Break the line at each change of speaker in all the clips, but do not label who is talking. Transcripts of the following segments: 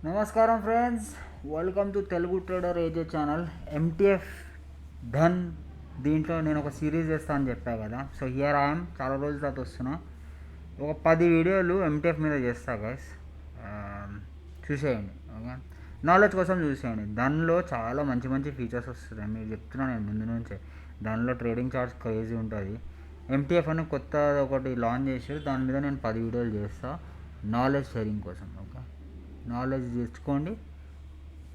నమస్కారం friends, welcome to Telugu trader AJ channel. MTF Dhan దీంట్లో నేను ఒక సిరీస్ చేస్తాను అని చెప్పా కదా. సో హియర్ ఐఎమ్ చాలా రోజుల తర్వాత వస్తున్నా. ఒక 10 వీడియోలు ఎంటీఎఫ్ మీద చేస్తా గైస్. చూసేయండి, ఓకే. నాలెడ్జ్ కోసం చూసేయండి. దానిలో చాలా మంచి మంచి ఫీచర్స్ వస్తున్నాయి. మీరు చెప్తున్నాను నేను ముందు నుంచే. దానిలో ట్రేడింగ్ చార్ట్స్ క్రేజీ ఉంటుంది. ఎంటీఎఫ్ అని కొత్త ఒకటి లాంచ్ చేసారు. దాని మీద నేను 10 వీడియోలు చేస్తాను నాలెడ్జ్ షేరింగ్ కోసం, ఓకే. నాలెడ్జ్ తెచ్చుకోండి,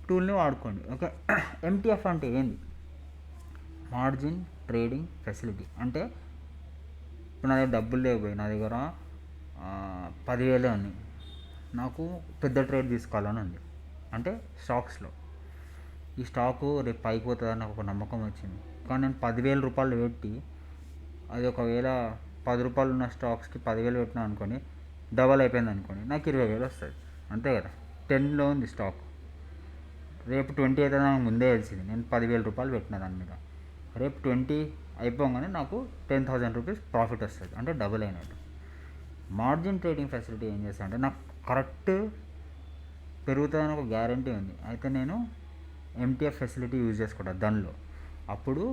టూల్ని వాడుకోండి, ఓకే. ఎంటీఎఫ్ అంటే ఏంది? Margin trading facility. అంటే ఇప్పుడు నా దగ్గర డబ్బులు లేకపోయి, నా దగ్గర 10,000 ఉన్నాయి, నాకు పెద్ద ట్రేడ్ తీసుకోవాలని ఉంది. అంటే స్టాక్స్లో ఈ స్టాకు రేపు పైకి పోతుందని నాకు ఒక నమ్మకం వచ్చింది. కానీ నేను 10,000 రూపాయలు పెట్టి, అది ఒకవేళ 10 రూపాయలు ఉన్న స్టాక్స్కి 10,000 పెట్టినా అనుకోండి, డబల్ అయిపోయింది అనుకోండి, నాకు 20,000 వస్తుంది, అంతే కదా. 10లో ఉంది స్టాక్, రేపు 20 అయితే నాకు ముందే తెలిసింది. నేను 10,000 రూపాయలు పెట్టిన దాని మీద, రేపు 20 అయిపోగానే నాకు 10,000 రూపీస్ ప్రాఫిట్ వస్తుంది, అంటే డబుల్ అయినట్టు. మార్జిన్ ట్రేడింగ్ ఫెసిలిటీ ఏం చేస్తా అంటే, నాకు కరెక్ట్ పెరుగుతుందని ఒక గ్యారంటీ ఉంది. అయితే నేను ఎంటీఎఫ్ ఫెసిలిటీ యూజ్ చేసుకుంటాను దానిలో. అప్పుడు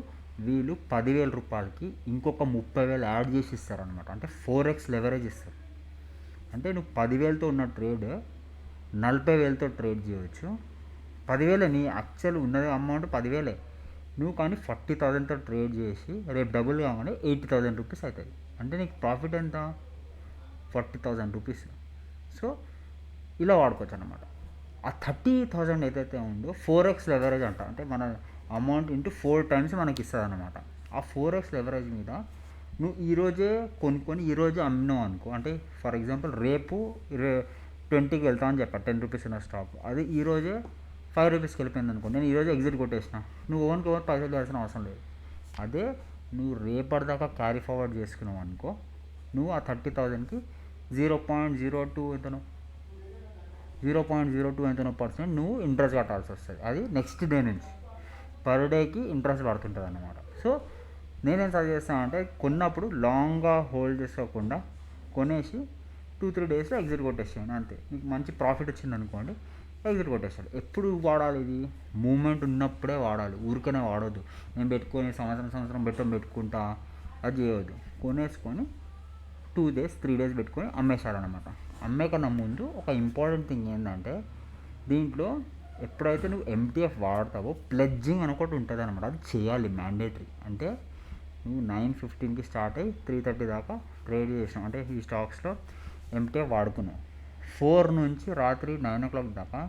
వీళ్ళు 10,000 రూపాయలకి ఇంకొక 30,000 యాడ్ చేసి ఇస్తారనమాట. అంటే 4x లెవరేజ్ ఇస్తారు. అంటే నువ్వు 10,000తో ఉన్న ట్రేడ్ 40,000తో ట్రేడ్ చేయవచ్చు. 10,000 నీ యాక్చువల్ ఉన్నది అమౌంట్ 10,000, నువ్వు కానీ 40,000తో ట్రేడ్ చేసి రేపు డబుల్ కాగానే 80,000 రూపీస్ అవుతుంది. అంటే నీకు ప్రాఫిట్ ఎంత? 40,000 రూపీస్. సో ఇలా వాడుకోవచ్చు అనమాట. ఆ 30,000 ఏదైతే ఉందో 4x లెవరేజ్ అంట. అంటే మన అమౌంట్ ఇంటూ 4 టైమ్స్ మనకి ఇస్తుంది అనమాట. ఆ 4x లెవరేజ్ మీద నువ్వు ఈరోజే కొనుక్కొని ఈరోజే అమ్మినావు అనుకో. అంటే ఫర్ ఎగ్జాంపుల్ రేపు 20కి వెళ్తామని చెప్పా, 10 రూపీస్ ఉన్న స్టాక్, అది ఈరోజే 5 రూపీస్కి వెళ్ళిపోయింది అనుకో. నేను ఈరోజు ఎగ్జిట్ కొట్టేసిన, నువ్వు ఓన్కి ఓన్ పైసలు చేయాల్సిన అవసరం లేదు. అదే నువ్వు రేపటిదాకా క్యారీ ఫార్వర్డ్ చేసుకున్నావు అనుకో, నువ్వు ఆ 30,000కి 0.02 ఎంతనో 0.02 ఎంతనో % నువ్వు ఇంట్రెస్ట్ కట్టాల్సి వస్తుంది. అది నెక్స్ట్ డే నుంచి పర్ డేకి ఇంట్రెస్ట్ పడుతుంటుంది అన్నమాట. సో నేనేం సజెస్ట్ చేస్తాను అంటే, కొన్నప్పుడు లాంగ్గా హోల్డ్ చేసుకోకుండా కొనేసి 2-3 డేస్లో ఎగ్జిట్ కొట్టేసేయండి, అంతే. మీకు మంచి ప్రాఫిట్ వచ్చింది అనుకోండి, ఎగ్జిట్ కొట్టేసాడు. ఎప్పుడు వాడాలి ఇది? మూమెంట్ ఉన్నప్పుడే వాడాలి, ఊరికనే వాడొద్దు. నేను పెట్టుకొని సంవత్సరం పెట్టుకుంటా అది చేయవద్దు. కొనేసుకొని 2 డేస్ 3 డేస్ పెట్టుకొని అమ్మేశారనమాట. అమ్మే కన్నా ముందు ఒక ఇంపార్టెంట్ థింగ్ ఏంటంటే, దీంట్లో ఎప్పుడైతే నువ్వు ఎంటీఎఫ్ వాడతావో ప్లెడ్జింగ్ అని ఒకటి ఉంటుంది అనమాట. అది చేయాలి, మ్యాండేటరీ. అంటే నువ్వు 9:15కి స్టార్ట్ అయ్యి 3:30 దాకా ట్రేడ్ చేసినావు అంటే ఈ స్టాక్స్లో ఎంటీఎఫ్ వాడుకున్నావు. 4 నుంచి రాత్రి 9 o'clock దాకా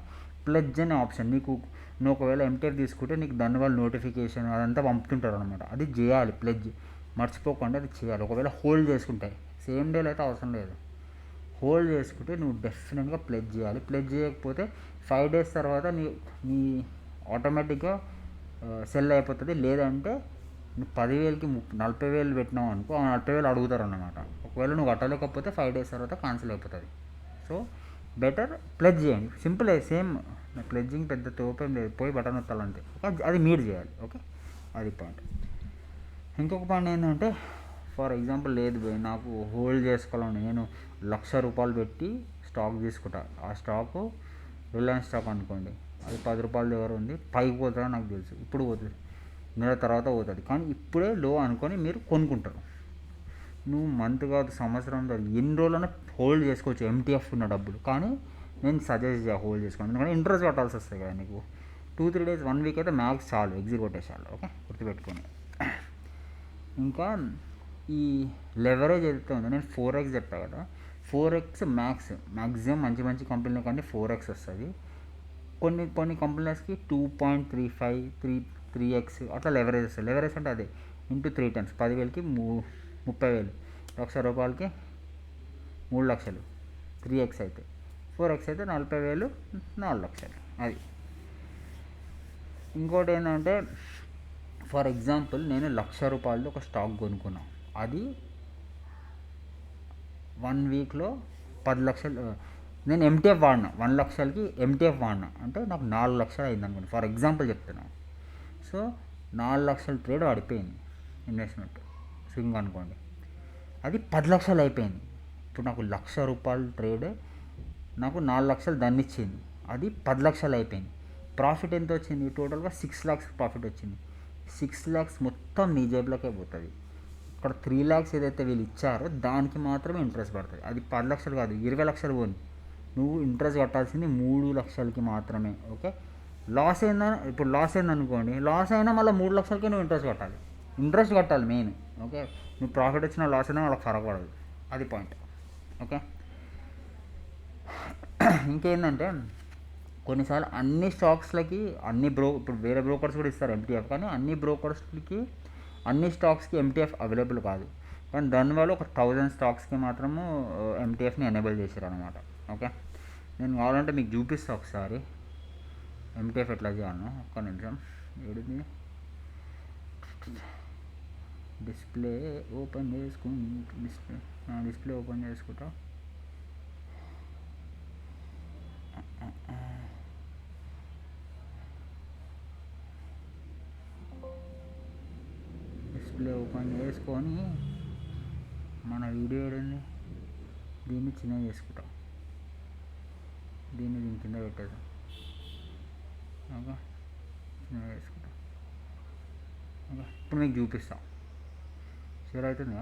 ప్లెడ్జ్ అనే ఆప్షన్ నీకు, నువ్వు ఒకవేళ ఎంటీఎఫ్ తీసుకుంటే నీకు దానివల్ల నోటిఫికేషన్ అదంతా పంపుతుంటారు అనమాట. అది చేయాలి, ప్లెడ్జ్ మర్చిపోకుండా అది చేయాలి. ఒకవేళ హోల్డ్ చేసుకుంటే, సేమ్ డేలో అయితే అవసరం లేదు, హోల్డ్ చేసుకుంటే నువ్వు డెఫినెట్గా ప్లెడ్జ్ చేయాలి. ప్లెడ్జ్ చేయకపోతే 5 days తర్వాత నీ ఆటోమేటిక్గా సెల్ అయిపోతుంది. లేదంటే నువ్వు 10,000కి 40,000 పెట్టినావు అనుకో, ఆ 40,000 అడుగుతారు అన్నమాట. ఒకవేళ నువ్వు కట్టలేకపోతే 5 days తర్వాత క్యాన్సిల్ అయిపోతుంది. సో బెటర్ ప్లెడ్జ్ చేయండి, సింపుల్. సేమ్ ప్లెడ్జింగ్ పెద్ద తోపేం లేదు, పోయి బటన్ నొత్తాలంతే, ఓకే. అది మీరు చేయాలి, ఓకే. అది పాయింట్. ఇంకొక పాయింట్ ఏంటంటే, ఫర్ ఎగ్జాంపుల్ లేదు పోయి నాకు హోల్డ్ చేసుకోవాలని, నేను 1,00,000 రూపాయలు పెట్టి స్టాక్ తీసుకుంటా. ఆ స్టాకు రిలయన్స్ స్టాక్ అనుకోండి, అది 10 రూపాయల దగ్గర ఉంది, పైకి పోతుందని నాకు తెలుసు. ఇప్పుడు పోతుంది, నెల తర్వాత పోతుంది, కానీ ఇప్పుడే లో అనుకొని మీరు కొనుక్కుంటారు. నువ్వు మంత్ కాదు, సంవత్సరం కాదు, ఎన్ని రోజులైనా హోల్డ్ చేసుకోవచ్చు ఎంటీఎఫ్ ఉన్న డబ్బులు. కానీ నేను సజెస్ట్ చేయ హోల్డ్ చేసుకోండి, ఎందుకంటే ఇంట్రెస్ట్ కట్టాల్సి వస్తుంది కదా నీకు. 2-3 డేస్ 1 వీక్ అయితే మ్యాక్స్ చాలు, ఎగ్జిట్ కొట్టేసాలు, ఓకే. గుర్తుపెట్టుకొని. ఇంకా ఈ లెవరేజ్ ఏదైతే ఉందో, నేను 4x చెప్పా కదా, 4x మ్యాక్సిమం మంచి కంపెనీల కంటే 4x వస్తుంది. కొన్ని కంపెనీస్కి 2.35 3x అట్లా లెవరేజ్ వస్తుంది. లెవరేజ్ అంటే అదే ఇంటూ 3 times. 10,000కి 30,000, 1,00,000 రూపాయలకి 3 లక్షలు, 3x అయితే. 4x అయితే 40,000, 4 లక్షలు. అది. ఇంకోటి ఏంటంటే, ఫర్ ఎగ్జాంపుల్ నేను 1,00,000 రూపాయలతో ఒక స్టాక్ కొనుక్కున్నాను, అది 1 వీక్లో 10 లక్షలు. నేను ఎంటీఎఫ్ వాడినా, 1,00,000కి ఎంటీఎఫ్ వాడినా అంటే నాకు 4 లక్షలు అయింది అనుకోండి, ఫర్ ఎగ్జాంపుల్ చెప్తున్నాను. సో 4 లక్షల ట్రేడ్ పడిపోయింది, ఇన్వెస్ట్మెంట్ స్వింగ్ అనుకోండి, అది 10 లక్షలు అయిపోయింది. ఇప్పుడు నాకు 1,00,000 రూపాయల ట్రేడ్ నాకు 4 లక్షలు దాన్ని ఇచ్చింది. అది 10 లక్షలు అయిపోయింది. ప్రాఫిట్ ఎంత వచ్చింది? టోటల్గా 6 lakhs ప్రాఫిట్ వచ్చింది. 6 lakhs మొత్తం నీ జేబులోకే పోతుంది. ఇక్కడ 3 lakhs ఏదైతే వీళ్ళు ఇచ్చారో దానికి మాత్రమే ఇంట్రెస్ట్ పడుతుంది. అది 10 లక్షలు కాదు, 20 లక్షలు పోని, నువ్వు ఇంట్రెస్ట్ కట్టాల్సింది 3 లక్షలకి మాత్రమే. ఓకే, ఇప్పుడు లాస్ అయిందనుకోండి, లాస్ అయినా మళ్ళీ 3 లక్షలకే నువ్వు ఇంట్రెస్ట్ కట్టాలి మెయిన్. ఓకే, నువ్వు ప్రాఫిట్ వచ్చినా లాస్ అయినా వాళ్ళకి ఫరక పడదు, అది పాయింట్. ఓకే, ఇంకేంటంటే కొన్నిసార్లు అన్ని స్టాక్స్లకి ఇప్పుడు వేరే బ్రోకర్స్ కూడా ఇస్తారు ఎంటీఎఫ్, కానీ అన్ని బ్రోకర్స్కి అన్ని స్టాక్స్కి ఎంటీఎఫ్ అవైలబుల్ కాదు. కానీ దానివల్ల ఒక 1000 స్టాక్స్కి మాత్రము ఎంటీఎఫ్ని ఎనేబుల్ చేశారు అనమాట. ఓకే, నేను కావాలంటే మీకు చూపిస్తా ఒకసారి ఎంటీఎఫ్ ఎట్లా చేయాలో. ఒక్క నిమిషం, ఏడుది డిస్ప్లే ఓపెన్ చేసుకుంటా. డిస్ప్లే ఓపెన్ చేసుకొని మన వీడియో ఏడండి, దీన్ని చిన్నగా చేసుకుంటాం, దీన్ని దీని కింద పెట్టేద్దాం. ఓకే, చిన్నగా చేసుకుంటాం. ఓకే, ఇప్పుడు మీకు చూపిస్తాం. షేర్ అవుతుంది.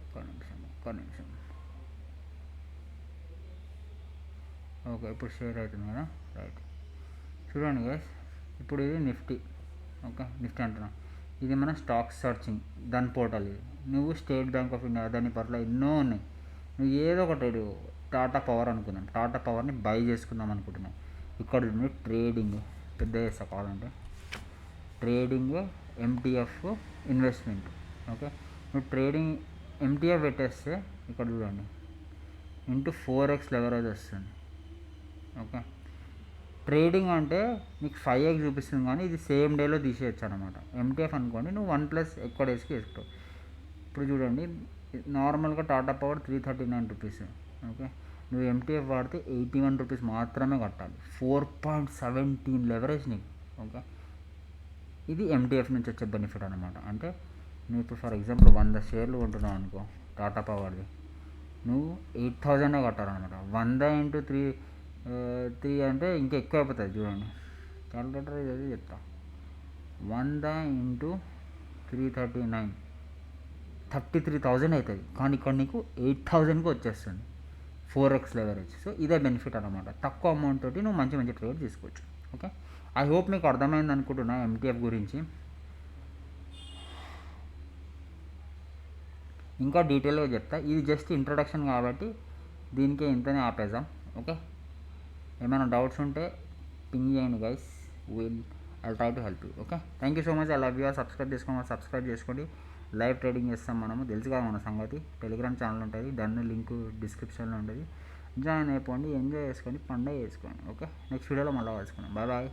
ఒక్క నిమిషం. ఓకే, ఇప్పుడు షేర్ అవుతుంది కదా, రైట్. చూడండి గైస్, ఇప్పుడు ఇది నిఫ్టీ. ఓకే, నిఫ్టీ అంటున్నా, ఇది మన స్టాక్ సర్చింగ్ దాని పోర్టల్. ఇది నువ్వు స్టేట్ బ్యాంక్ ఆఫ్ ఇండియా దాని పట్ల ఎన్నో ఉన్నాయి. నువ్వు ఏదో ఒకటి టాటా పవర్ అనుకుందాం, టాటా పవర్ని బై చేసుకుందాం అనుకుంటున్నావు. ఇక్కడ ఉంది ట్రేడింగ్, పెద్ద చేస్తా కావాలంటే, ట్రేడింగ్ ఎంటీఎఫ్ ఇన్వెస్ట్మెంట్. ఓకే, నువ్వు ట్రేడింగ్ ఎంటీఎఫ్ పెట్టేస్తే ఇక్కడ చూడండి ఇంటూ 4x లెవరేజ్ వస్తుంది. ఓకే, ట్రేడింగ్ అంటే నీకు 5x చూపిస్తుంది, కానీ ఇది సేమ్ డేలో తీసేయచ్చు అనమాట. ఎంటీఎఫ్ అనుకోండి, నువ్వు 1+ ఎక్కువ డేస్కి వేసుకుంటావు. ఇప్పుడు చూడండి, నార్మల్గా టాటా పవర్ 339 రూపీస్. ఓకే, నువ్వు ఎంటీఎఫ్ వాడితే 81 రూపీస్ మాత్రమే కట్టాలి. 4.17 లెవరేజ్ నీకు. ఓకే, ఇది ఎంటీఎఫ్ నుంచి వచ్చే బెనిఫిట్ అనమాట. అంటే నువ్వు ఇప్పుడు ఫర్ ఎగ్జాంపుల్ 100 షేర్లు కొంటున్నావు అనుకో టాటా పవర్ది, నువ్వు 8000 కట్టాలన్నమాట. 100 × 3 అంటే ఇంకా ఎక్కువ అయిపోతుంది. చూడండి, క్యాలిక్యులేటర్ ఇది చెప్తా. 100 × 339 33,000 అవుతుంది. కానీ ఇక్కడ నీకు 8,000కి వచ్చేస్తుంది 4x లెవరేజ్. సో ఇదే బెనిఫిట్ అనమాట. తక్కువ అమౌంట్ తోటి నువ్వు మంచి మంచి ట్రేడ్ తీసుకోవచ్చు. ఓకే, ఐ హోప్ మీకు అర్థమైంది అనుకుంటున్నా ఎంటీఎఫ్ గురించి. ఇంకా డీటెయిల్గా చెప్తా, ఇది జస్ట్ ఇంట్రడక్షన్ కాబట్టి దీనికే ఇంతనే ఆపేద్దాం. ఓకే, ఏమైనా డౌట్స్ ఉంటే పింగ్ చేయండి guys, I'll try to help you. Okay, thank you so much. I love you. Subscribe చేసుకోండి. లైవ్ ట్రేడింగ్ చేస్తాం మనము, తెలుసు కదా మన సంగతి. టెలిగ్రామ్ ఛానల్ ఉంటుంది, దాని లింక్ డిస్క్రిప్షన్లో ఉంటుంది. జాయిన్ అయిపోండి, ఎంజాయ్ చేసుకోండి, పండగ చేసుకోండి. ఓకే, నెక్స్ట్ వీడియోలో మళ్ళీ కలుసుకుందాం. Bye bye.